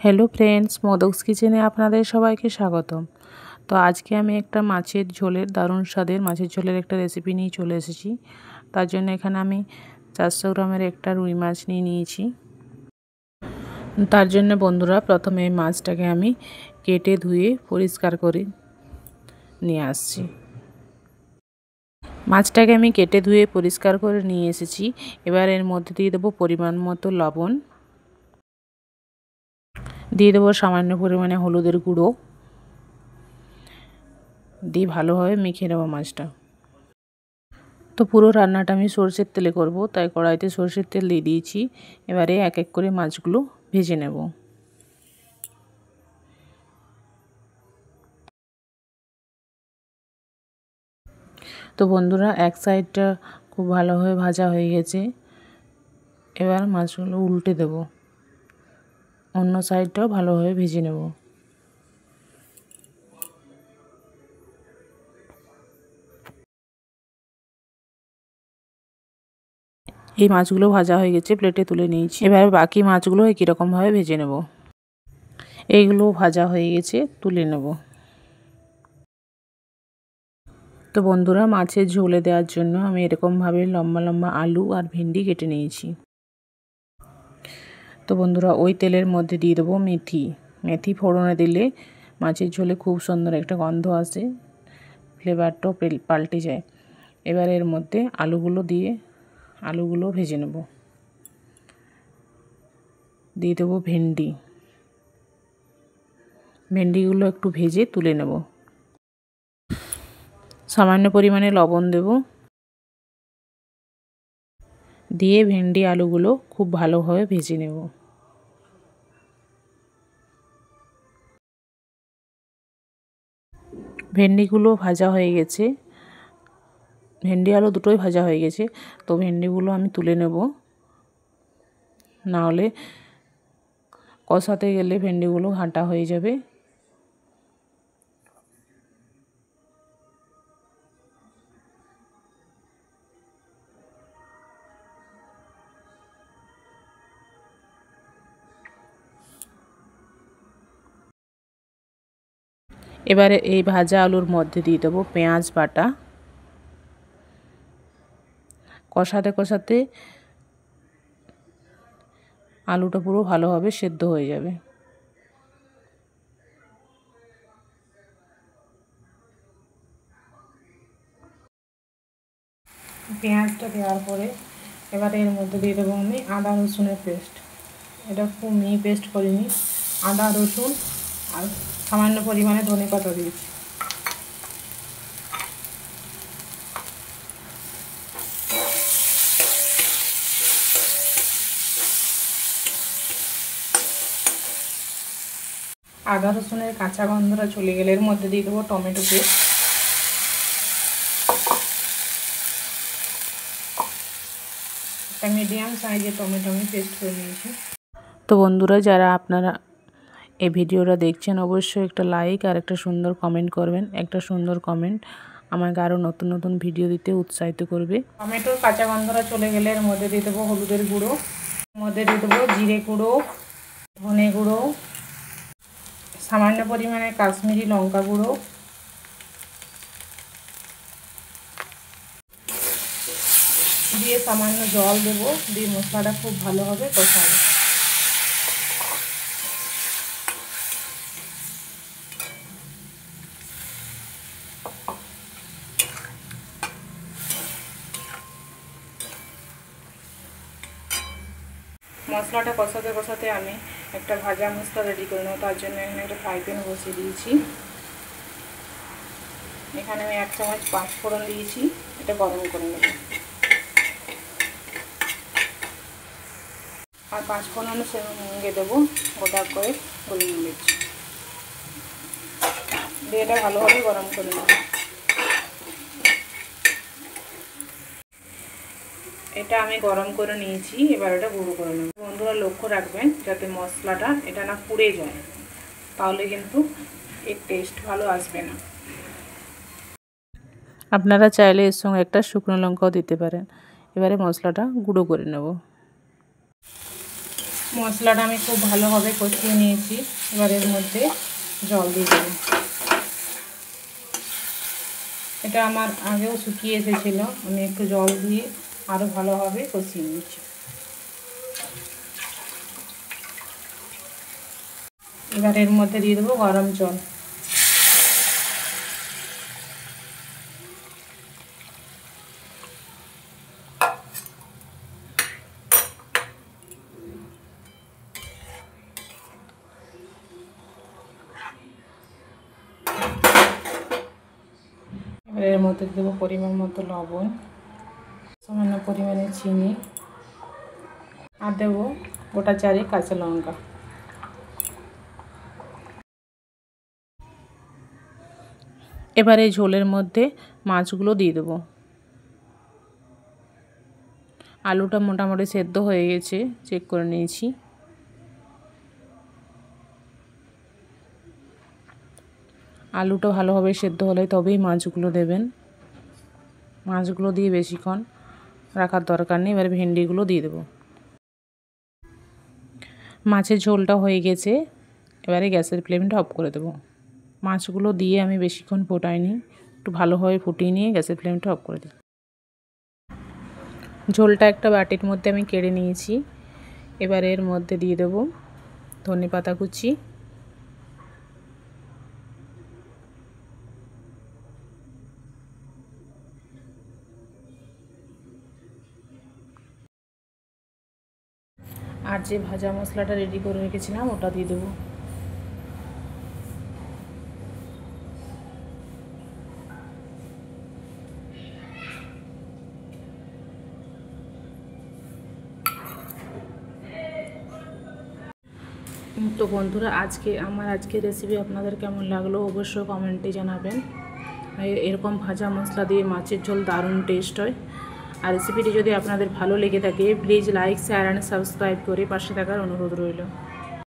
Hello friends, মোদকস কিচেনে আপনাদের সবাইকে স্বাগতম। তো আজকে আমি একটা মাছের ঝোলের দারুণ স্বাদের মাছের ঝোলের একটা রেসিপি নিয়ে চলে এসেছি। তার জন্য এখানে আমি 400 গ্রামের একটা রুই মাছ নিয়েছি। তার জন্য বন্ধুরা প্রথমে এই মাছটাকে আমি কেটে ধুয়ে পরিষ্কার করে নিয়ে আসছি। মাছটাকে আমি কেটে ধুয়ে পরিষ্কার করে নিয়ে এসেছি। এবার এর মধ্যে দিয়ে দেবো পরিমাণ মতো লবণ, দিয়ে দেবো সামান্য পরিমাণে হলুদের গুঁড়ো, দিয়ে ভালোভাবে মেখে নেবো মাছটা। তো পুরো রান্নাটা আমি সরষের তেলে করব, তাই কড়াইতে সরষের তেল দিয়ে দিয়েছি। এবারে এক এক করে মাছগুলো ভেজে নেব। তো বন্ধুরা, এক সাইডটা খুব ভালোভাবে ভাজা হয়ে গেছে। এবার মাছগুলো উল্টে দেব, অন্য সাইডটাও ভালোভাবে ভেজে নেব। এই মাছগুলো ভাজা হয়ে গেছে, প্লেটে তুলে নিয়েছি। এবার বাকি মাছগুলো একই রকমভাবে ভেজে নেব। এইগুলো ভাজা হয়ে গেছে, তুলে নেব। তো বন্ধুরা, মাছের ঝোলে দেওয়ার জন্য আমি এরকমভাবে লম্বা লম্বা আলু আর ভেন্ডি কেটে নিয়েছি। তো বন্ধুরা, ওই তেলের মধ্যে দিয়ে দেবো মেথি ফোড়নে দিলে মাছের ঝোলে খুব সুন্দর একটা গন্ধ আসে, ফ্লেভারটাও পাল্টে যায়। এবার এর মধ্যে আলুগুলো ভেজে নেব। দিয়ে দেবো ভেন্ডিগুলো একটু ভেজে তুলে নেব। সামান্য পরিমাণে লবণ দেব, দিয়ে ভেন্ডি আলুগুলো খুব ভালোভাবে ভেজে নেব। ভেন্ডিগুলো ভাজা হয়ে গেছে, ভেন্ডি আলু দুটোই ভাজা হয়ে গেছে। তো ভেন্ডিগুলো আমি তুলে নেব, নাহলে কষাতে গেলে ভেন্ডিগুলো ঘাঁটা হয়ে যাবে। এবারে এই ভাজা আলুর মধ্যে দিয়ে দেবো পেঁয়াজ বাটা। কষাতে কষাতে আলুটা পুরো ভালোভাবে সেদ্ধ হয়ে যাবে। পেঁয়াজটা দেওয়ার পরে এবারে এর মধ্যে দিয়ে দেবো আমি আদা রসুনের পেস্ট। এটা খুব মিহি পেস্ট করিনি, আদা রসুন আর সামান্য পরিমাণে ধনে পাতা দিয়েছি। আদা রসুনের কাঁচা গন্ধটা চলে গেলে এর মধ্যে দিয়ে দেবো টমেটো পেস্ট। একটা মিডিয়াম সাইজের টমেটো আমি পেস্ট করে নিয়েছি। তো বন্ধুরা, যারা আপনারা এই ভিডিওটা দেখছেন, অবশ্যই একটা লাইক আর একটা সুন্দর কমেন্ট করবেন। একটা সুন্দর কমেন্ট আমাকে আরও নতুন নতুন ভিডিও দিতে উৎসাহিত করবে। টমেটোর কাঁচা গন্ধটা চলে গেলে এর মধ্যে দিয়ে দেবো হলুদের গুঁড়ো, এর মধ্যে দিয়ে দেবো জিরে গুঁড়ো, ধনে গুঁড়ো, সামান্য পরিমাণে কাশ্মীরি লঙ্কা গুঁড়ো, দিয়ে সামান্য জল দেবো, দিয়ে মশলাটা খুব ভালোভাবে কষাবো। মশলাটা কষাতে কষাতে আমি একটা ভাজা মশলা রেডি করে নেব। তার জন্য এখানে একটা ফ্রাই প্যান বসিয়ে দিয়েছি। এখানে আমি 1 চামচ 5 ফোড়ন দিয়েছি, এটা গরম করে নেব। আর 5 ফোড়নের সঙ্গে দেবো গোটা করে গোলমরিচ, দিয়ে এটা ভালোভাবে গরম করে নেব। এটা আমি গরম করে নিয়েছি, এবার এটা গুঁড়ো করে নেব। বন্ধুরা, লক্ষ্য রাখবেন যাতে মশলাটা এটা না পুড়ে যায়, তাহলে কিন্তু এর টেস্ট ভালো আসবে না। আপনারা চাইলে এর সঙ্গে একটা শুকনো লঙ্কাও দিতে পারেন। এবারে মশলাটা গুঁড়ো করে নেব। মশলাটা আমি খুব ভালোভাবে কষিয়ে নিয়েছি। এবার এর মধ্যে জল দিয়ে দেব। এটা আমার আগেও শুকিয়ে এসেছিল, আমি একটু জল দিয়ে আরও ভালোভাবে কষিয়ে নিয়েছি। এবার এর মধ্যে দিয়ে দেবো গরম জল। এর মধ্যে দেবো পরিমাণ মতো লবণ, সামান্য পরিমাণে চিনি, আর দেবো গোটা 4 কাঁচা লঙ্কা। এবার এই ঝোলের মধ্যে মাছগুলো দিয়ে দেবো। আলুটা মোটামুটি সেদ্ধ হয়ে গেছে, চেক করে নিয়েছি। আলুটা ভালোভাবে সেদ্ধ হলে তবেই মাছগুলো দেবেন। মাছগুলো দিয়ে বেশিক্ষণ রাখার দরকার নেই। এবার ভেন্ডিগুলো দিয়ে দেবো। মাছের ঝোলটা হয়ে গেছে, এবারে গ্যাসের ফ্লেমটা অফ করে দেবো। মাছগুলো দিয়ে আমি বেশিক্ষণ ফোটাইনি, একটু ভালোভাবে ফুটিয়ে নিয়ে গ্যাসের ফ্লেমটা অফ করে দিই। ঝোলটা একটা বাটির মধ্যে আমি কেড়ে নিয়েছি। এবার এর মধ্যে দিয়ে দেবো ধনেপাতা কুচি, আর যে ভাজা মশলাটা রেডি করে রেখেছিলাম ওটা দিয়ে দেবো। তো বন্ধুরা, আজকের রেসিপি আপনাদের কেমন লাগলো অবশ্যই কমেন্টে জানাবেন। এরকম ভাজা মশলা দিয়ে মাছের ঝোল দারুণ টেস্ট হয়। আর রেসিপিটি যদি আপনাদের ভালো লেগে থাকে please like, share and subscribe করে পাশে থাকার অনুরোধ রইল।